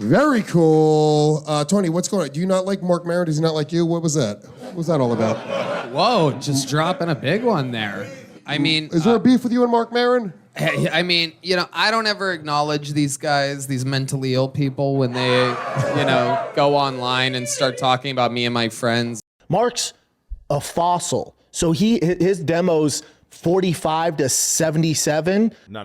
Very cool. Tony, what's going on? Do you not like Marc Maron? Does he not like you? What was that? What was that all about? Whoa, just dropping a big one there. I mean... Is there a beef with you and Marc Maron? I mean, I don't ever acknowledge these guys, these mentally ill people, when they, go online and start talking about me and my friends. Marc's a fossil. So his demo's 45 to 77. No.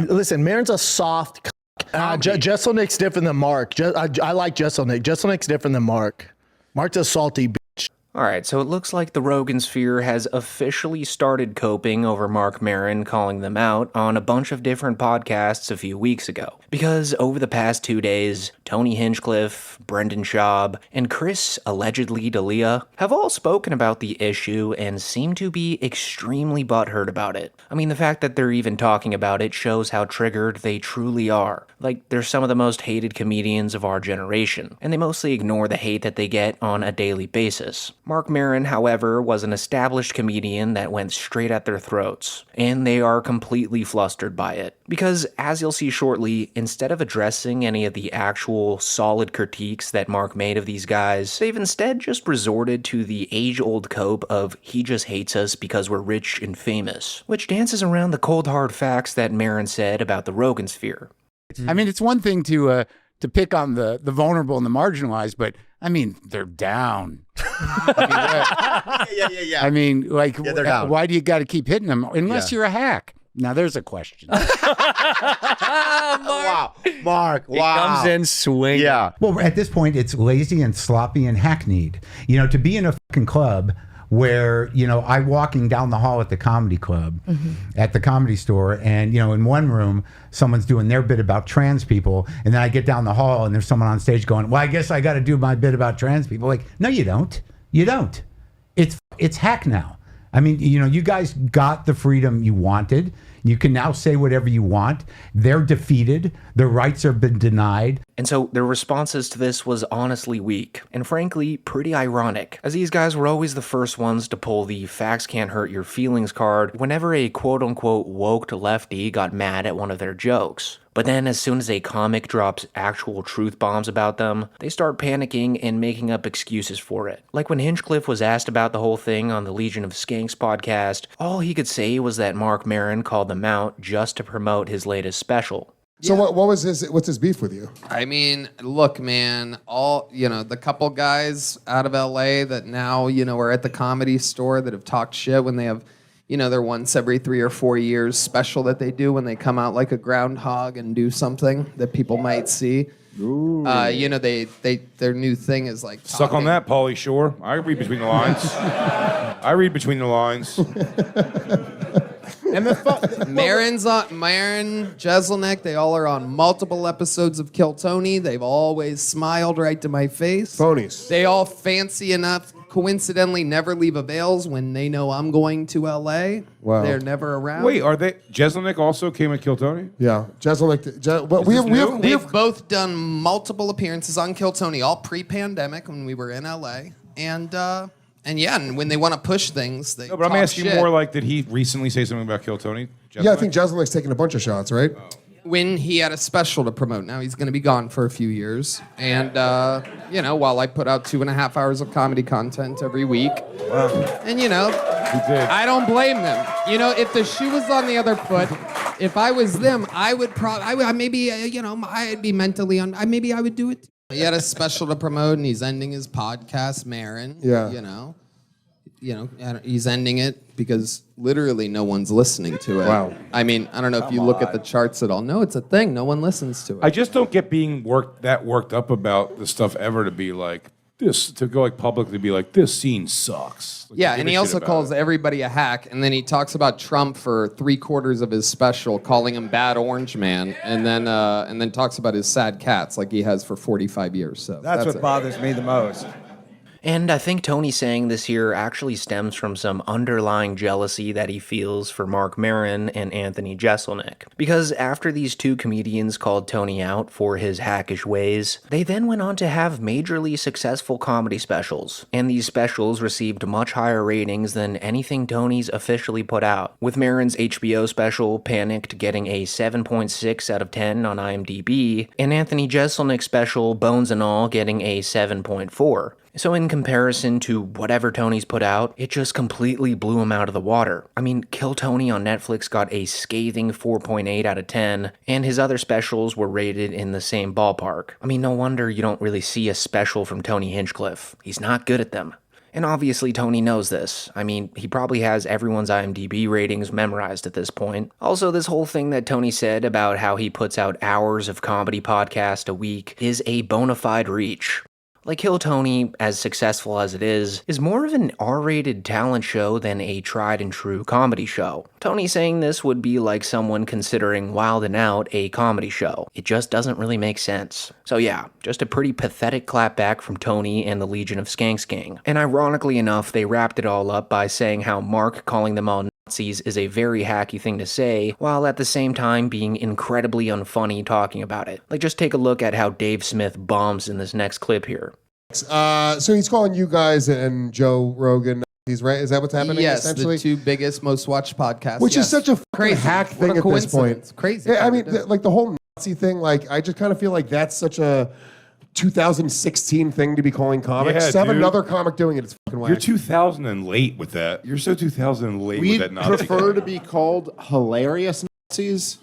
Listen, Maron's a soft. Jeselnik's different than Marc. I like Jeselnik. Jeselnik's different than Marc. Marc's a salty bitch. All right, so it looks like the Rogan sphere has officially started coping over Marc Maron calling them out on a bunch of different podcasts a few weeks ago. Because over the past 2 days, Tony Hinchcliffe, Brendan Schaub, and Chris allegedly D'elia have all spoken about the issue and seem to be extremely butthurt about it. I mean, the fact that they're even talking about it shows how triggered they truly are. Like, they're some of the most hated comedians of our generation, and they mostly ignore the hate that they get on a daily basis. Marc Maron, however, was an established comedian that went straight at their throats, and they are completely flustered by it. Because, as you'll see shortly, instead of addressing any of the actual solid critiques that Marc made of these guys, they've instead just resorted to the age-old cope of he just hates us because we're rich and famous, which dances around the cold hard facts that Maron said about the Rogan sphere. I mean, it's one thing to pick on the vulnerable and the marginalized, but I mean, they're down. Yeah. I mean, like, they're down. why do you got to keep hitting them unless you're a hack? Now, there's a question. Wow. Marc, He comes in swinging. Yeah. Well, at this point, it's lazy and sloppy and hackneyed. To be in a fucking club where, I'm walking down the hall at the comedy club, at the Comedy Store, and, in one room, someone's doing their bit about trans people, and then I get down the hall and there's someone on stage going, well, I guess I got to do my bit about trans people. Like, no, you don't. You don't. It's hack now. I mean, you guys got the freedom you wanted. You can now say whatever you want. They're defeated. Their rights have been denied. And so their responses to this was honestly weak, and frankly, pretty ironic, as these guys were always the first ones to pull the facts can't hurt your feelings card whenever a quote-unquote woke lefty got mad at one of their jokes. But then as soon as a comic drops actual truth bombs about them, they start panicking and making up excuses for it. Like when Hinchcliffe was asked about the whole thing on the Legion of Skanks podcast, all he could say was that Marc Maron called them out just to promote his latest special. So what's his beef with you? I mean, look, man, the couple guys out of LA that now, are at the Comedy Store that have talked shit when they have, their once every 3 or 4 years special that they do when they come out like a groundhog and do something that people might see. Ooh. Their new thing is like suck on that, Pauly Shore. I read between the lines. And Maron, Jeselnik, they all are on multiple episodes of Kill Tony. They've always smiled right to my face. Phonies. They all fancy enough, coincidentally, never leave avails when they know I'm going to LA. Wow. They're never around. Wait, are they? Jeselnik also came at Kill Tony? Yeah, Jeselnik. They've both done multiple appearances on Kill Tony, all pre-pandemic when we were in LA, and when they want to push things, they. No, but I'm talk asking shit. more like, did he recently say something about Kill Tony? Yeah, I think Jeselnik's taking a bunch of shots, right? Oh. When he had a special to promote. Now he's going to be gone for a few years. And, while I put out 2.5 hours of comedy content every week. Wow. And, I don't blame them. If the shoe was on the other foot, if I was them, I would I'd be mentally maybe I would do it. He had a special to promote, and he's ending his podcast, Maron. Yeah. He's ending it because literally no one's listening to it. Wow. I mean, I don't know if you look at the charts at all. No, it's a thing. No one listens to it. I just don't get being worked up about the stuff ever to be like this, to go like publicly be like, this scene sucks. Like, Yeah, and he also calls everybody a hack, and then he talks about Trump for 3/4 of his special, calling him Bad Orange Man, and then talks about his sad cats like he has for 45 years. So That's what it. bothers me the most. And I think Tony saying this here actually stems from some underlying jealousy that he feels for Marc Maron and Anthony Jeselnik. Because after these two comedians called Tony out for his hackish ways, they then went on to have majorly successful comedy specials. And these specials received much higher ratings than anything Tony's officially put out, with Maron's HBO special, Panicked, getting a 7.6 out of 10 on IMDb, and Anthony Jeselnik's special, Bones and All, getting a 7.4. So in comparison to whatever Tony's put out, it just completely blew him out of the water. I mean, Kill Tony on Netflix got a scathing 4.8 out of 10, and his other specials were rated in the same ballpark. I mean, no wonder you don't really see a special from Tony Hinchcliffe. He's not good at them. And obviously Tony knows this. I mean, he probably has everyone's IMDb ratings memorized at this point. Also, this whole thing that Tony said about how he puts out hours of comedy podcast a week is a bona fide reach. Like Kill Tony, as successful as it is more of an R-rated talent show than a tried-and-true comedy show. Tony saying this would be like someone considering Wild 'N Out a comedy show. It just doesn't really make sense. So yeah, just a pretty pathetic clapback from Tony and the Legion of Skanks gang. And ironically enough, they wrapped it all up by saying how Mark calling them all Nazis is a very hacky thing to say, while at the same time being incredibly unfunny talking about it. Like, just take a look at how Dave Smith bombs in this next clip here. So he's calling you guys and Joe Rogan. He's right. Is that what's happening? Yes, essentially? the two biggest, most watched podcasts. Which is such a crazy hack What thing a at this point. coincidence. Crazy. Yeah, I mean, like the whole Nazi thing. Like, I just kind of feel like that's such a 2016 thing to be calling comics. Yeah, To have dude. another comic doing it, it's fucking whack. You're 2000 and late with that. You're so 2000 and late with We that Nazi prefer thing. to be called hilarious Nazis.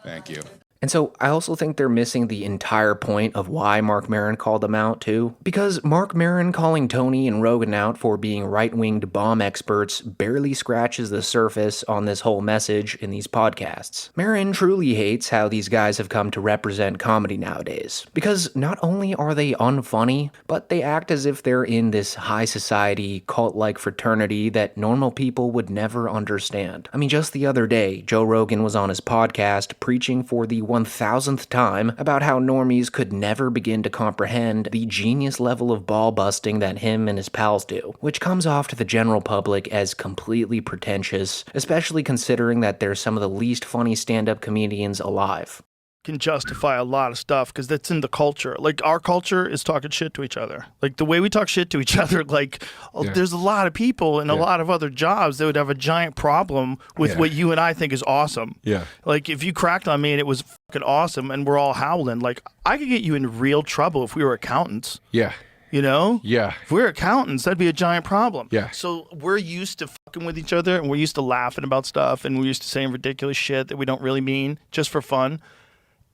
Thank you. And so I also think they're missing the entire point of why Marc Maron called them out too. Because Marc Maron calling Tony and Rogan out for being right-winged bomb experts barely scratches the surface on this whole message in these podcasts. Maron truly hates how these guys have come to represent comedy nowadays. Because not only are they unfunny, but they act as if they're in this high society, cult-like fraternity that normal people would never understand. I mean, just the other day, Joe Rogan was on his podcast preaching for the 1000th time about how normies could never begin to comprehend the genius level of ball busting that him and his pals do, which comes off to the general public as completely pretentious, especially considering that they're some of the least funny stand-up comedians alive. Can justify a lot of stuff because that's in the culture. Like, our culture is talking shit to each other. Like, the way we talk shit to each other, like, there's a lot of people in a lot of other jobs that would have a giant problem with what you and I think is awesome. Yeah. Like, if you cracked on me and it was fucking awesome and we're all howling, like, I could get you in real trouble if we were accountants. Yeah. You know? Yeah. If we were accountants, that'd be a giant problem. Yeah. So we're used to fucking with each other, and we're used to laughing about stuff, and we're used to saying ridiculous shit that we don't really mean just for fun.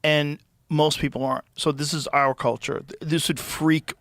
And most people aren't. So this is our culture. This would freak,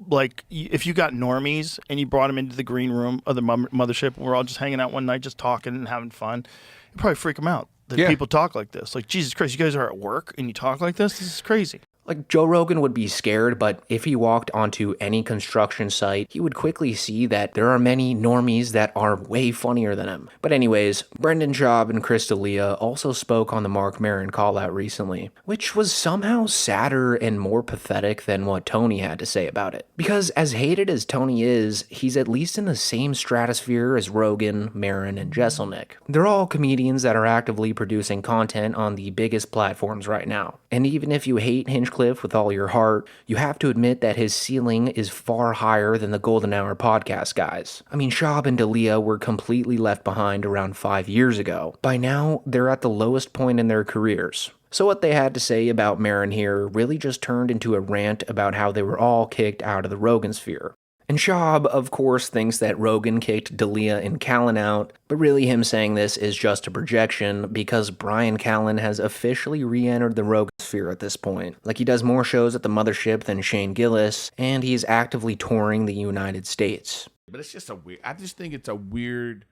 like, if you got normies and you brought them into the green room of the mothership, and we're all just hanging out one night, just talking and having fun, it'd probably freak them out that people talk like this. Like, Jesus Christ, you guys are at work and you talk like this? This is crazy. Like, Joe Rogan would be scared, but if he walked onto any construction site, he would quickly see that there are many normies that are way funnier than him. But anyways, Brendan Schaub and Chris D'elia also spoke on the Marc Maron call-out recently, which was somehow sadder and more pathetic than what Tony had to say about it. Because as hated as Tony is, he's at least in the same stratosphere as Rogan, Maron, and Jeselnik. They're all comedians that are actively producing content on the biggest platforms right now. And even if you hate Hinchcliffe with all your heart, you have to admit that his ceiling is far higher than the Golden Hour podcast guys. I mean, Schaub and D'elia were completely left behind around 5 years ago. By now, they're at the lowest point in their careers. So what they had to say about Maron here really just turned into a rant about how they were all kicked out of the Rogan sphere. And Schaub, of course, thinks that Rogan kicked D'elia and Callan out, but really him saying this is just a projection because Brian Callen has officially re-entered the Rogan sphere at this point. Like, he does more shows at the mothership than Shane Gillis, and he's actively touring the United States. But it's just I just think it's a weird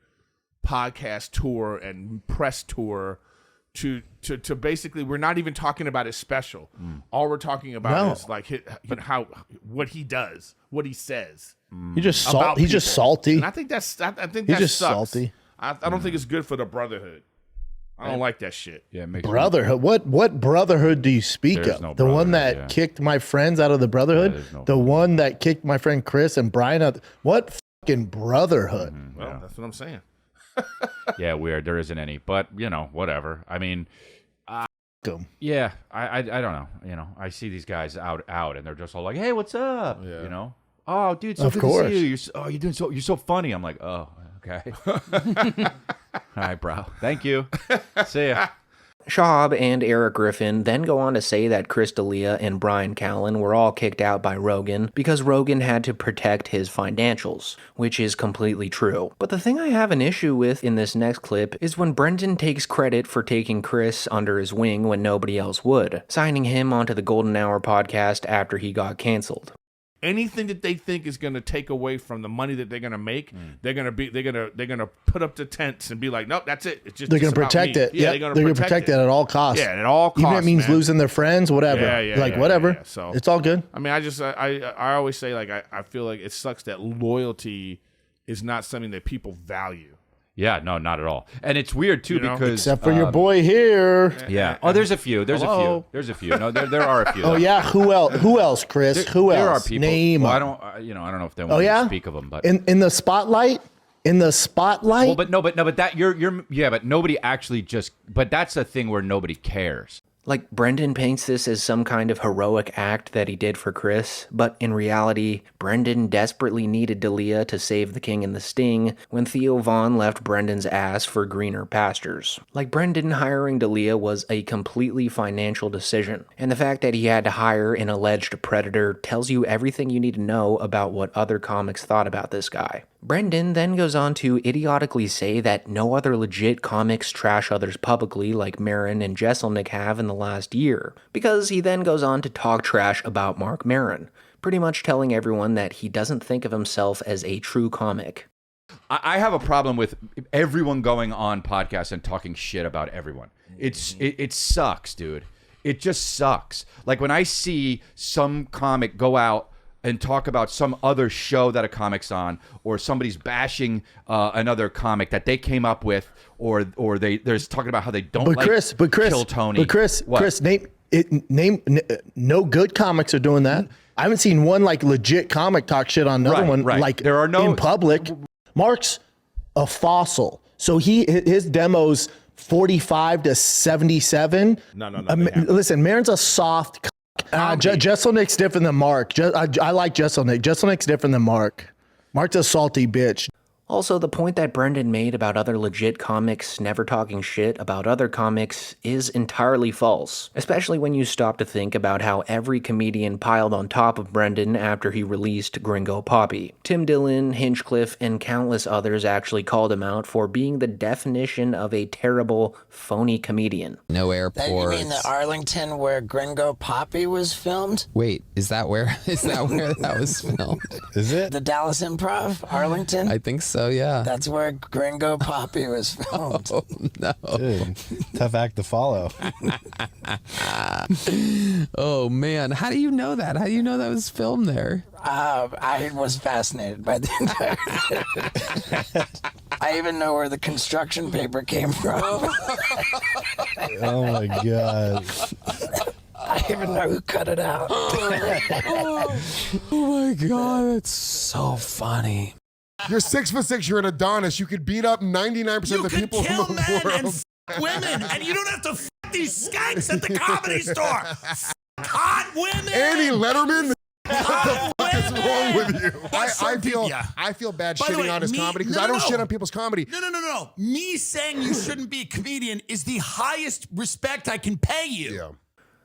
podcast tour and press tour to basically, we're not even talking about his special. All we're talking about is like what he does, what he says. He's just salty. And I think I think that He's just sucks. salty. I don't think it's good for the brotherhood. I don't like that shit. Yeah, it makes Brotherhood. What brotherhood do you speak There's of? no The one that brotherhood, yeah. kicked my friends out of the brotherhood? there's no The one that kicked my friend Chris and Brian out. What fucking brotherhood? Well, that's what I'm saying. Yeah, weird. There isn't any, but whatever. I mean, yeah, I don't know. I see these guys out, and they're just all like, "Hey, what's up?" Yeah. Oh, dude, so Of good course. to see you. You're so funny. I'm like, oh, okay. All right, bro. Thank you. See ya. Schaub and Eric Griffin then go on to say that Chris D'elia and Brian Callen were all kicked out by Rogan because Rogan had to protect his financials, which is completely true. But the thing I have an issue with in this next clip is when Brendan takes credit for taking Chris under his wing when nobody else would, signing him onto the Golden Hour podcast after he got canceled. Anything that they think is going to take away from the money that they're going to make, they're going to put up the tents and be like, nope, that's it. It's just They're going to about protect me. it. Yeah, Yep, they're going to protect it at all costs. Yeah, at all costs. Even if it means man. losing their friends, whatever. Whatever. Yeah. So it's all good. I mean, I always say I feel like it sucks that loyalty is not something that people value. Yeah, no, not at all. And it's weird too because Except for your boy here. Yeah. Oh, there's a few. There's Hello? a few. No, there are a few. Oh yeah. Who else, Chris? Who else? There are people. Name. Well, I them. don't. I don't know if they want yeah? to speak of them, but in the spotlight. In the spotlight. well, but that you're yeah, but nobody actually just. But that's a thing where nobody cares. Like, Brendan paints this as some kind of heroic act that he did for Chris, but in reality, Brendan desperately needed D'Elia to save the King and the Sting when Theo Von left Brendan's ass for greener pastures. Like, Brendan hiring D'Elia was a completely financial decision, and the fact that he had to hire an alleged predator tells you everything you need to know about what other comics thought about this guy. Brendan then goes on to idiotically say that no other legit comics trash others publicly like Maron and Jesselnick have in the last year, because he then goes on to talk trash about Marc Maron, pretty much telling everyone that he doesn't think of himself as a true comic. I have a problem with everyone going on podcasts and talking shit about everyone. It sucks, dude. It just sucks. Like when I see some comic go out and talk about some other show that a comic's on, or somebody's bashing another comic that they came up with, or they're talking about how they don't kill Tony. But Chris, What? Chris, name no good comics are doing that. I haven't seen one like legit comic talk shit on another one like there are no in public. Mark's a fossil, so his demos 45 to 77. No. Listen, Maron's a soft. Jesselnick's different than Mark. I like Jesselnick. Jesselnick's different than Mark. Mark's a salty bitch. Also, the point that Brendan made about other legit comics never talking shit about other comics is entirely false, especially when you stop to think about how every comedian piled on top of Brendan after he released Gringo Poppy. Tim Dillon, Hinchcliffe, and countless others actually called him out for being the definition of a terrible, phony comedian. No airports. You mean the Arlington where Gringo Poppy was filmed? Wait, is that where that was filmed? Is it? The Dallas Improv, Arlington? I think so, yeah. That's where Gringo Poppy was filmed. Oh, no. Dude, tough act to follow. Oh, man. How do you know that? How do you know that was filmed there? I was fascinated by the entire I even know where the construction paper came from. Oh, my God. I even know who cut it out. Oh my God, that's so funny. You're 6'6", you're an Adonis. You could beat up 99% of the people in the world. Women, and you don't have to f these skanks at the Comedy Store. Hot women. Annie Letterman. What the fuck is wrong with you? I feel bad shitting on his comedy because I don't shit on people's comedy. No. Me saying you shouldn't be a comedian is the highest respect I can pay you. Yeah.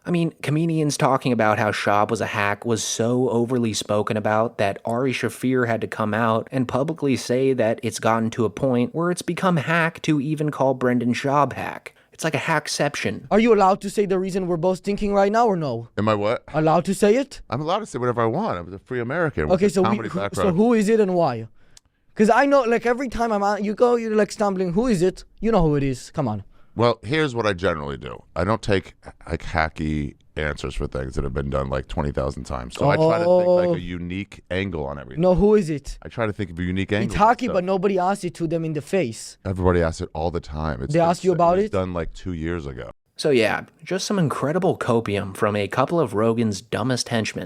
I mean, comedians talking about how Schaub was a hack was so overly spoken about that Ari Shaffir had to come out and publicly say that it's gotten to a point where it's become hack to even call Brendan Schaub hack. It's like a hackception. Are you allowed to say the reason we're both thinking right now or no? Am I what? Allowed to say it? I'm allowed to say whatever I want. I'm a free American. Okay, with a comedy background. so who is it and why? Because I know, like, every time I'm out, you're like stumbling. Who is it? You know who it is. Come on. Well, here's what I generally do. I don't take like hacky answers for things that have been done like 20,000 times. So I try to think like a unique angle on everything. No, who is it? I try to think of a unique angle. It's hockey, but nobody asks it to them in the face. Everybody asks it all the time. They ask you about it? it? Done like 2 years ago. So yeah, just some incredible copium from a couple of Rogan's dumbest henchmen.